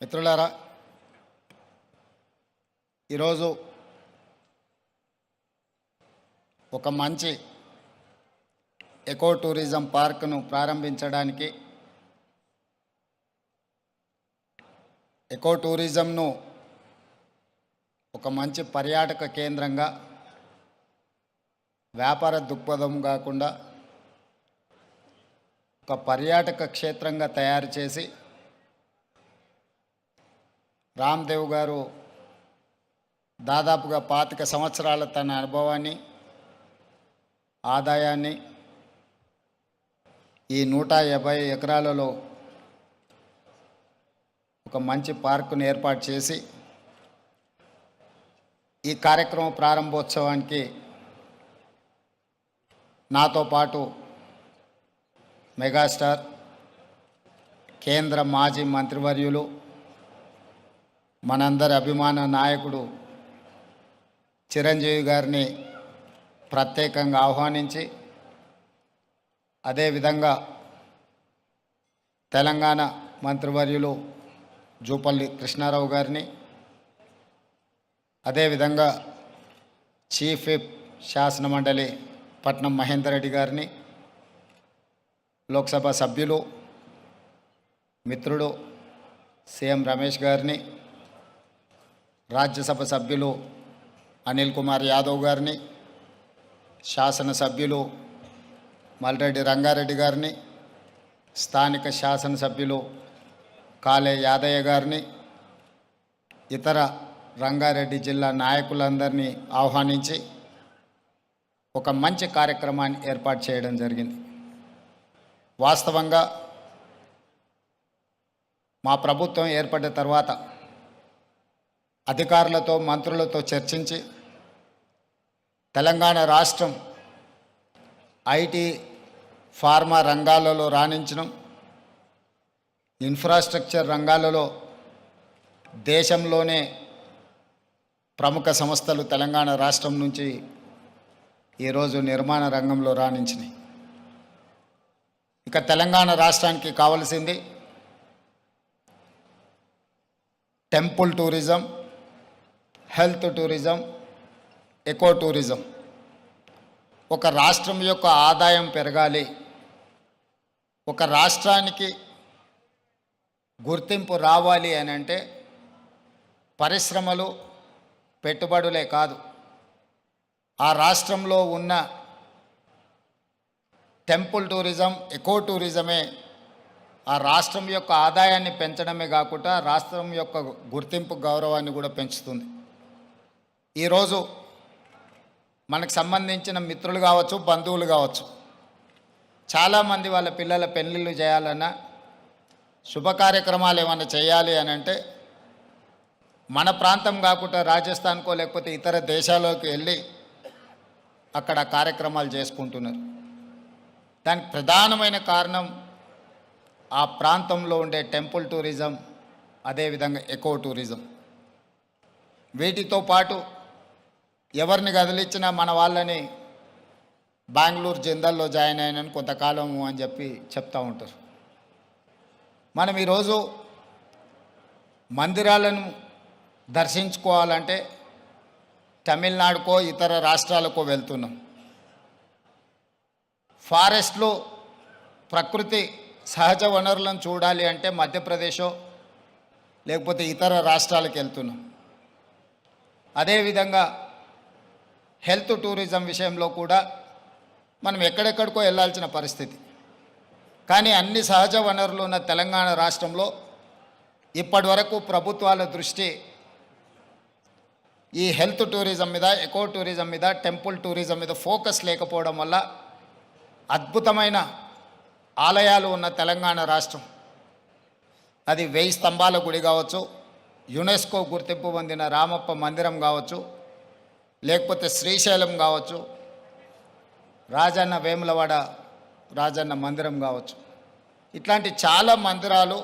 మిత్రులారా, ఈరోజు ఒక మంచి ఎకో టూరిజం పార్క్ను ప్రారంభించడానికి, ఎకో టూరిజంను ఒక మంచి పర్యాటక కేంద్రంగా, వ్యాపార దృక్పథం కాకుండా ఒక పర్యాటక క్షేత్రంగా తయారు చేసి రామ్దేవ్ గారు దాదాపుగా 25 సంవత్సరాల తన అనుభవాన్ని, ఆదాయాన్ని ఈ 150 ఎకరాలలో ఒక మంచి పార్కును ఏర్పాటు చేసి ఈ కార్యక్రమ ప్రారంభోత్సవానికి నాతో పాటు మెగాస్టార్, కేంద్ర మాజీ మంత్రివర్యులు, మనందరి అభిమాన నాయకుడు చిరంజీవి గారిని ప్రత్యేకంగా ఆహ్వానించి, అదేవిధంగా తెలంగాణ మంత్రివర్యులు జూపల్లి కృష్ణారావు గారిని, అదేవిధంగా చీఫ్ విప్ శాసనమండలి పట్నం మహేందర్ రెడ్డి గారిని, లోక్సభ సభ్యులు మిత్రుడు సీఎం రమేష్ గారిని, రాజ్యసభ సభ్యులు అనిల్ కుమార్ యాదవ్ గారిని, శాసనసభ్యులు మల్రెడ్డి రంగారెడ్డి గారిని, స్థానిక శాసనసభ్యులు కాలే యాదయ్య గారిని, ఇతర రంగారెడ్డి జిల్లా నాయకులందరినీ ఆహ్వానించి ఒక మంచి కార్యక్రమాన్ని ఏర్పాటు చేయడం జరిగింది. వాస్తవంగా మా ప్రభుత్వం ఏర్పడిన తర్వాత అధికారులతో, మంత్రులతో చర్చించి తెలంగాణ రాష్ట్రం ఐటీ, ఫార్మా రంగాలలో రాణించడం, ఇన్ఫ్రాస్ట్రక్చర్ రంగాలలో దేశంలోనే ప్రముఖ సంస్థలు తెలంగాణ రాష్ట్రం నుంచి ఈరోజు నిర్మాణ రంగంలో రాణించినాయి. ఇక తెలంగాణ రాష్ట్రానికి కావలసింది temple tourism, health tourism, eco tourism. ఒక రాష్ట్రం యొక్క ఆదాయం పెరగాలి, ఒక రాష్ట్రానికి గుర్తింపు రావాలి అని అంటే పరిశ్రమలు, పెట్టుబడులే కాదు, ఆ రాష్ట్రంలో ఉన్న టెంపుల్ టూరిజం, ఎకో టూరిజమే ఆ రాష్ట్రం యొక్క ఆదాయాన్ని పెంచడమే కాకుండా రాష్ట్రం యొక్క గుర్తింపు, గౌరవాన్ని కూడా పెంచుతుంది. ఈరోజు మనకు సంబంధించిన మిత్రులు కావచ్చు, బంధువులు కావచ్చు, చాలామంది వాళ్ళ పిల్లల పెళ్ళిళ్ళు చేయాలన్నా, శుభ కార్యక్రమాలు ఏమైనా చేయాలి అని అంటే మన ప్రాంతం కాకుండా రాజస్థాన్కో లేకపోతే ఇతర దేశాలకు వెళ్ళి అక్కడ కార్యక్రమాలు చేసుకుంటున్నారు. దానికి ప్రధానమైన కారణం ఆ ప్రాంతంలో ఉండే టెంపుల్ టూరిజం, అదేవిధంగా ఎకో టూరిజం. వీటితో పాటు ఎవరిని కదిలిచ్చినా మన వాళ్ళని బెంగళూరు జిందాల్లో జాయిన్ అయినని కొంతకాలము అని చెప్పి చెప్తూ ఉంటారు. మనం ఈరోజు మందిరాలను దర్శించుకోవాలంటే తమిళనాడుకో ఇతర రాష్ట్రాలకో వెళ్తున్నాం. ఫారెస్ట్లో ప్రకృతి సహజ వనరులను చూడాలి అంటే మధ్యప్రదేశో లేకపోతే ఇతర రాష్ట్రాలకు వెళ్తున్నాం. అదేవిధంగా హెల్త్ టూరిజం విషయంలో కూడా మనం ఎక్కడెక్కడికో వెళ్ళాల్సిన పరిస్థితి. కానీ అన్ని సహజ వనరులు ఉన్న తెలంగాణ రాష్ట్రంలో ఇప్పటి వరకు ప్రభుత్వాల దృష్టి ఈ హెల్త్ టూరిజం మీద, ఎకో టూరిజం మీద, టెంపుల్ టూరిజం మీద ఫోకస్ లేకపోవడం వల్ల అద్భుతమైన ఆలయాలు ఉన్న తెలంగాణ రాష్ట్రం, అది 1000 స్తంభాల గుడి కావచ్చు, యునెస్కో గుర్తింపు పొందిన రామప్ప మందిరం కావచ్చు, లేకపోతే శ్రీశైలం కావచ్చు, రాజన్న వేములవాడ రాజన్న మందిరం కావచ్చు, ఇట్లాంటి చాలా మందిరాలు,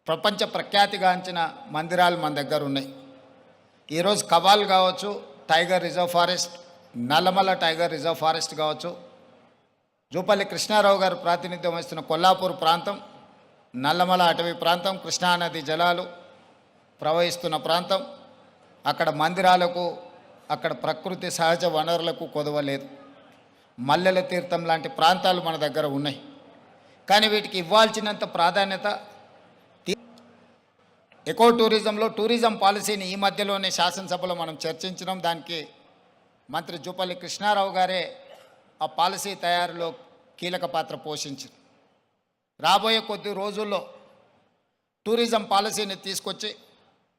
ప్రపంచ ప్రఖ్యాతిగాంచిన మందిరాలు మన దగ్గర ఉన్నాయి. ఈరోజు కవాల్ కావచ్చు, tiger reserve forest, Nallamala tiger reserve forest కావచ్చు, జూపల్లి కృష్ణారావు గారు ప్రాతినిధ్యం వహిస్తున్న కొల్లాపూర్ ప్రాంతం, నల్లమల అటవీ ప్రాంతం, కృష్ణానది జలాలు ప్రవహిస్తున్న ప్రాంతం. అక్కడ మందిరాలకు, అక్కడ ప్రకృతి సహజ వనరులకు కొదవలేదు. మల్లెల తీర్థం లాంటి ప్రాంతాలు మన దగ్గర ఉన్నాయి. కానీ వీటికి ఇవ్వాల్సినంత ప్రాధాన్యత ఎకో టూరిజంలో టూరిజం పాలసీని ఈ మధ్యలోనే శాసనసభలో మనం చర్చించినాం. దానికి మంత్రి జూపల్లి కృష్ణారావు గారే ఆ పాలసీ తయారులో కీలక పాత్ర పోషించారు. రాబోయే కొద్ది రోజుల్లో టూరిజం పాలసీని తీసుకొచ్చి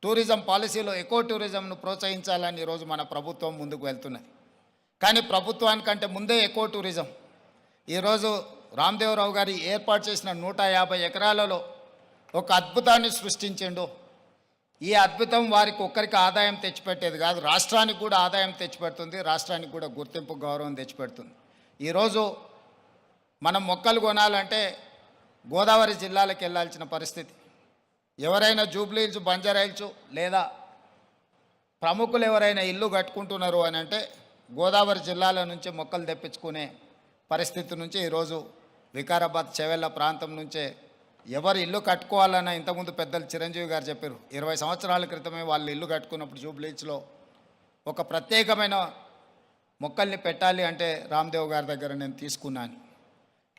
టూరిజం పాలసీలో ఎకో టూరిజంను ప్రోత్సహించాలని ఈరోజు మన ప్రభుత్వం ముందుకు వెళ్తున్నది. కానీ ప్రభుత్వానికంటే ముందే ఎకో టూరిజం ఈరోజు రామదేవరావు గారి ఏర్పాటు చేసిన 150 ఎకరాలలో ఒక అద్భుతాన్ని సృష్టించిండు. ఈ అద్భుతం వారికి ఒక్కరికి ఆదాయం తెచ్చిపెట్టేది కాదు, రాష్ట్రానికి కూడా ఆదాయం తెచ్చిపెడుతుంది, రాష్ట్రానికి కూడా గుర్తింపు గౌరవం తెచ్చిపెడుతుంది. ఈరోజు మనం మొక్కలు కొనాలంటే గోదావరి జిల్లాలకు వెళ్ళాల్సిన పరిస్థితి. ఎవరైనా జూబ్లీహిల్స్, బంజారాహిల్స్ లేదా ప్రముఖులు ఎవరైనా ఇల్లు కట్టుకుంటున్నారు అని అంటే గోదావరి జిల్లాల నుంచి మొక్కలు తెప్పించుకునే పరిస్థితి నుంచి ఈరోజు వికారాబాద్ చెవెళ్ళ ప్రాంతం నుంచే ఎవరు ఇల్లు కట్టుకోవాలన్నా ఇంతకుముందు పెద్దలు చిరంజీవి గారు చెప్పారు. 20 సంవత్సరాల క్రితమే వాళ్ళు ఇల్లు కట్టుకున్నప్పుడు జూబ్లీహిల్స్లో ఒక ప్రత్యేకమైన మొక్కల్ని పెట్టాలి అంటే రామ్దేవ్ గారి దగ్గర నేను తీసుకున్నాను.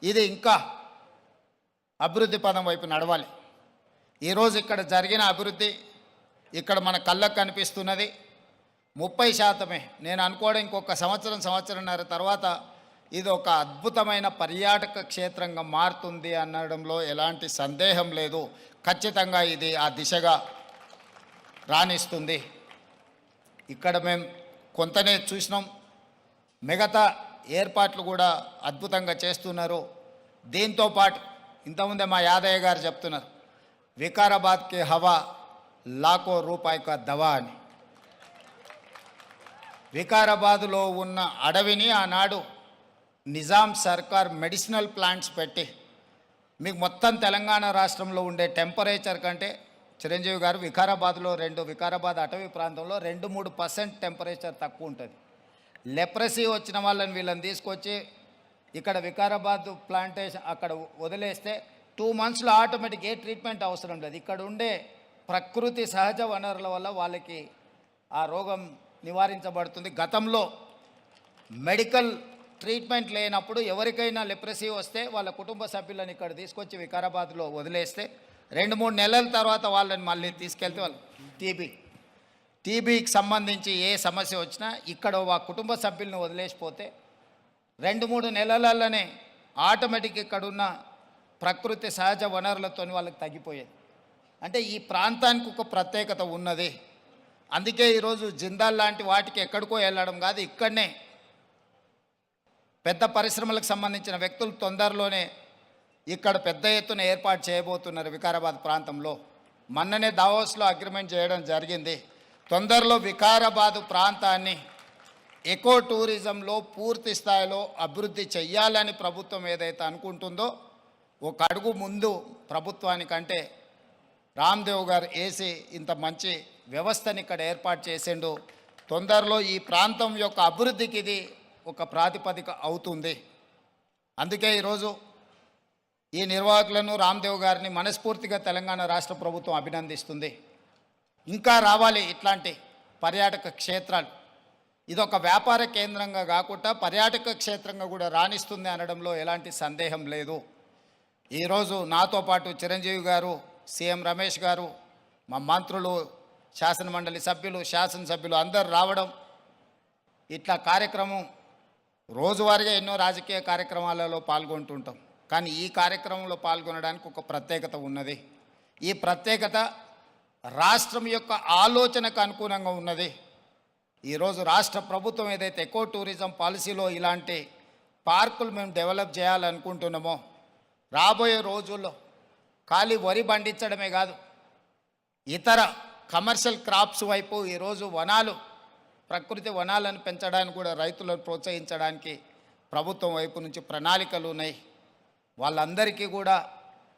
ఇది ఇంకా అభివృద్ధి పదం వైపు నడవాలి. ఈరోజు ఇక్కడ జరిగిన అభివృద్ధి ఇక్కడ మన కళ్ళకు కనిపిస్తున్నది 30%. నేను అనుకోవడం ఇంకొక సంవత్సరంన్నర తర్వాత ఇది ఒక అద్భుతమైన పర్యాటక క్షేత్రంగా మారుతుంది అనడంలో ఎలాంటి సందేహం లేదు. ఖచ్చితంగా ఇది ఆ దిశగా రాణిస్తుంది. ఇక్కడ మేము కొంతనే చూసినాం, మిగతా ఏర్పాట్లు కూడా అద్భుతంగా చేస్తున్నారు. దీంతో పాటు ఇంతకుముందే మా యాదయ్య గారు చెప్తున్నారు, వికారాబాద్కి హవా లాఖో రూపాయి కా దవా అని. వికారాబాదులో ఉన్న అడవిని ఆనాడు నిజాం సర్కార్ మెడిసినల్ ప్లాంట్స్ పెట్టి మీకు మొత్తం తెలంగాణ రాష్ట్రంలో ఉండే టెంపరేచర్ కంటే చిరంజీవి గారు వికారాబాద్లో వికారాబాద్ అటవీ ప్రాంతంలో 2-3% టెంపరేచర్ తక్కువ ఉంటుంది. లెప్రసీ వచ్చిన వాళ్ళని వీళ్ళని తీసుకొచ్చి ఇక్కడ వికారాబాద్ ప్లాంటేషన్ అక్కడ వదిలేస్తే 2 monthsలో ఆటోమేటిక్ ఏ ట్రీట్మెంట్ అవసరం లేదు. ఇక్కడ ఉండే ప్రకృతి సహజ వనరుల వల్ల వాళ్ళకి ఆ రోగం నివారించబడుతుంది. గతంలో మెడికల్ ట్రీట్మెంట్ లేనప్పుడు ఎవరికైనా లెప్రసీ వస్తే వాళ్ళ కుటుంబ సభ్యులను ఇక్కడ తీసుకొచ్చి వికారాబాద్లో వదిలేస్తే 2-3 నెలల తర్వాత వాళ్ళని మళ్ళీ తీసుకెళ్తే వాళ్ళు టీబీకి సంబంధించి ఏ సమస్య వచ్చినా ఇక్కడ ఆ కుటుంబ సభ్యులను వదిలేసిపోతే 2-3 నెలలలోనే ఆటోమేటిక్ ఇక్కడున్న ప్రకృతి సహజ వనరులతో వాళ్ళకి తగ్గిపోయేది. అంటే ఈ ప్రాంతానికి ఒక ప్రత్యేకత ఉన్నది. అందుకే ఈరోజు జిందాల్ లాంటి వాటికి ఎక్కడికో వెళ్ళడం కాదు, ఇక్కడనే పెద్ద పరిశ్రమలకు సంబంధించిన వ్యక్తులు తొందరలోనే ఇక్కడ పెద్ద ఎత్తున ఏర్పాటు చేయబోతున్నారు వికారాబాద్ ప్రాంతంలో. మొన్ననే దావోస్లో అగ్రిమెంట్ చేయడం జరిగింది. తొందరలో వికారాబాద్ ప్రాంతాన్ని ఎకో టూరిజంలో పూర్తి స్థాయిలో అభివృద్ధి చెయ్యాలని ప్రభుత్వం ఏదైతే అనుకుంటుందో ఒక అడుగు ముందు ప్రభుత్వానికంటే రామ్దేవ్ గారు వేసి ఇంత మంచి వ్యవస్థని ఇక్కడ ఏర్పాటు చేసిండు. తొందరలో ఈ ప్రాంతం యొక్క అభివృద్ధికి ఇది ఒక ప్రాతిపదిక అవుతుంది. అందుకే ఈరోజు ఈ నిర్వాహకులను రామ్దేవ్ గారిని మనస్ఫూర్తిగా తెలంగాణ రాష్ట్ర ప్రభుత్వం అభినందిస్తుంది. ఇంకా రావాలి ఇట్లాంటి పర్యాటక క్షేత్రాలు. ఇదొక వ్యాపార కేంద్రంగా కాకుండా పర్యాటక క్షేత్రంగా కూడా రాణిస్తుంది అనడంలో ఎలాంటి సందేహం లేదు. ఈరోజు నాతో పాటు చిరంజీవి గారు, సీఎం రమేష్ గారు, మా మంత్రులు, శాసనమండలి సభ్యులు, శాసనసభ్యులు అందరు రావడం, ఇట్లా కార్యక్రమం రోజువారీగా ఎన్నో రాజకీయ కార్యక్రమాలలో పాల్గొంటుంటాం. కానీ ఈ కార్యక్రమంలో పాల్గొనడానికి ఒక ప్రత్యేకత ఉన్నది. ఈ ప్రత్యేకత రాష్ట్రం యొక్క ఆలోచనకు అనుగుణంగా ఉన్నది. ఈరోజు రాష్ట్ర ప్రభుత్వం ఏదైతే ఎకో టూరిజం పాలసీలో ఇలాంటి పార్కులు మేము డెవలప్ చేయాలనుకుంటున్నామో రాబోయే రోజుల్లో ఖాళీ వరి పండించడమే కాదు, ఇతర కమర్షియల్ క్రాప్స్ వైపు ఈరోజు వనాలు, ప్రకృతి వనాలను పెంచడానికి కూడా రైతులను ప్రోత్సహించడానికి ప్రభుత్వం వైపు నుంచి ప్రణాళికలు ఉన్నాయి. వాళ్ళందరికీ కూడా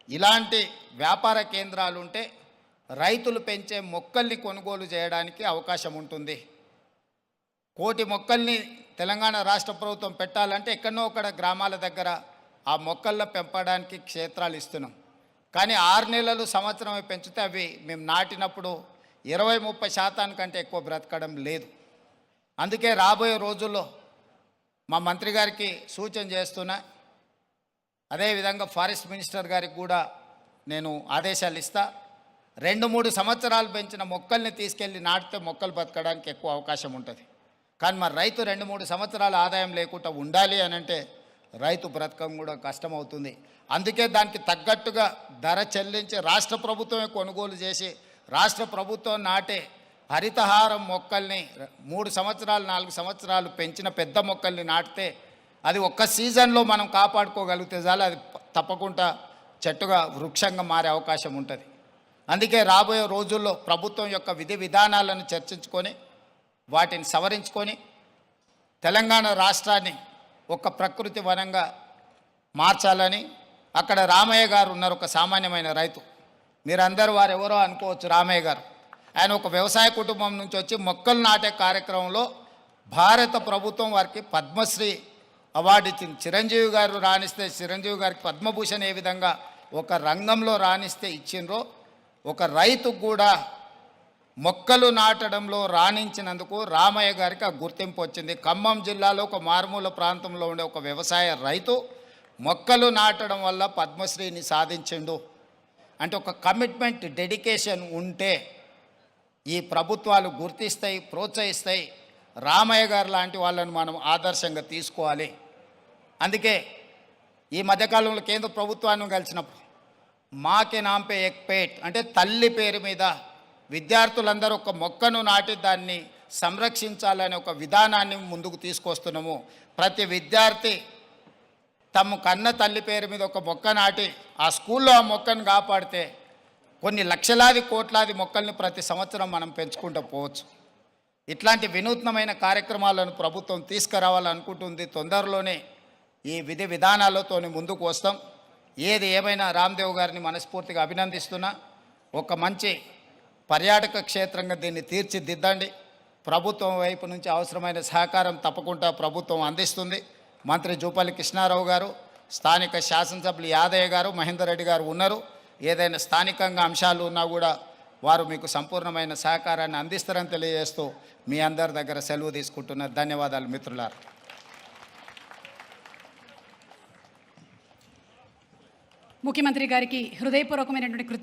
ఇలాంటి వ్యాపార కేంద్రాలు ఉంటే రైతులు పెంచే మొక్కల్ని కొనుగోలు చేయడానికి అవకాశం ఉంటుంది. 1 కోటి మొక్కల్ని తెలంగాణ రాష్ట్ర ప్రభుత్వం పెట్టాలంటే ఎక్కడో అక్కడ గ్రామాల దగ్గర ఆ మొక్కలను పెంపడానికి క్షేత్రాలు ఇస్తున్నాం. కానీ 6 నెలలు సంవత్సరమే పెంచితే అవి మేము నాటినప్పుడు 20-30% కంటే ఎక్కువ బ్రతకడం లేదు. అందుకే రాబోయే రోజుల్లో మా మంత్రి గారికి సూచన చేస్తున్నా, అదేవిధంగా ఫారెస్ట్ మినిస్టర్ గారికి కూడా నేను ఆదేశాలు ఇస్తా. 2-3 సంవత్సరాలు పెంచిన మొక్కల్ని తీసుకెళ్ళి నాటితే మొక్కలు బతకడానికి ఎక్కువ అవకాశం ఉంటుంది. కానీ మరి రైతు 2-3 సంవత్సరాల ఆదాయం లేకుండా ఉండాలి అని అంటే రైతు బ్రతకం కూడా కష్టమవుతుంది. అందుకే దానికి తగ్గట్టుగా ధర చెల్లించి రాష్ట్ర ప్రభుత్వమే కొనుగోలు చేసి రాష్ట్ర ప్రభుత్వం నాటే హరితహారం మొక్కల్ని 3 సంవత్సరాలు 4 సంవత్సరాలు పెంచిన పెద్ద మొక్కల్ని నాటితే అది ఒక్క సీజన్లో మనం కాపాడుకోగలిగితే చాలు, అది తప్పకుండా చెట్టుగా వృక్షంగా మారే అవకాశం ఉంటుంది. అందుకే రాబోయే రోజుల్లో ప్రభుత్వం యొక్క విధి విధానాలను చర్చించుకొని వాటిని సవరించుకొని తెలంగాణ రాష్ట్రాన్ని ఒక ప్రకృతి వనంగా మార్చాలని. అక్కడ రామయ్య గారు ఉన్నారు, ఒక సామాన్యమైన రైతు. మీరందరూ వారు ఎవరో అనుకోవచ్చు. రామయ్య గారు ఆయన ఒక వ్యవసాయ కుటుంబం నుంచి వచ్చి మొక్కలు నాటే కార్యక్రమంలో భారత ప్రభుత్వం వారికి పద్మశ్రీ అవార్డు ఇచ్చింది. చిరంజీవి గారు రాణిస్తే చిరంజీవి గారికి పద్మభూషణ్ ఏ విధంగా ఒక రంగంలో రాణిస్తే ఇచ్చిండ్రో, ఒక రైతుకు కూడా మొక్కలు నాటడంలో రాణించినందుకు రామయ్య గారికి ఆ గుర్తింపు వచ్చింది. ఖమ్మం జిల్లాలో ఒక మారుమూల ప్రాంతంలో ఉండే ఒక వ్యవసాయ రైతు మొక్కలు నాటడం వల్ల పద్మశ్రీని సాధించిండు. అంటే ఒక కమిట్మెంట్, డెడికేషన్ ఉంటే ఈ ప్రభుత్వాలు గుర్తిస్తాయి, ప్రోత్సహిస్తాయి. రామయ్య గారు లాంటి వాళ్ళని మనం ఆదర్శంగా తీసుకోవాలి. అందుకే ఈ మధ్యకాలంలో కేంద్ర ప్రభుత్వాన్ని కలిసినప్పుడు మాకే నాంపే ఎక్ పేట్ అంటే తల్లి పేరు మీద విద్యార్థులందరూ ఒక మొక్కను నాటి దాన్ని సంరక్షించాలనే ఒక విధానాన్ని ముందుకు తీసుకొస్తున్నాము. ప్రతి విద్యార్థి తమ కన్న తల్లి పేరు మీద ఒక మొక్క నాటి ఆ స్కూల్లో ఆ మొక్కను కాపాడితే కొన్ని లక్షలాది కోట్లాది మొక్కల్ని ప్రతి సంవత్సరం మనం పెంచుకుంటూ పోవచ్చు. ఇట్లాంటి వినూత్నమైన కార్యక్రమాలను ప్రభుత్వం తీసుకురావాలనుకుంటుంది. తొందరలోనే ఈ విధి విధానాలతో ముందుకు వస్తాం. ఏది ఏమైనా రామ్దేవ్ గారిని మనస్ఫూర్తిగా అభినందిస్తున్నా. ఒక మంచి పర్యాటక క్షేత్రంగా దీన్ని తీర్చిదిద్దండి. ప్రభుత్వం వైపు నుంచి అవసరమైన సహకారం తప్పకుండా ప్రభుత్వం అందిస్తుంది. మంత్రి జూపల్లి కృష్ణారావు గారు, స్థానిక శాసనసభ్యులు యాదయ్య గారు, మహేందర్ రెడ్డి గారు ఉన్నారు. ఏదైనా స్థానికంగా అంశాలు ఉన్నా కూడా వారు మీకు సంపూర్ణమైన సహకారాన్ని అందిస్తారని తెలియజేస్తూ మీ అందరి దగ్గర సెలవు తీసుకుంటున్నారు. ధన్యవాదాలు మిత్రులారా. ముఖ్యమంత్రి గారికి హృదయపూర్వకమైనటువంటి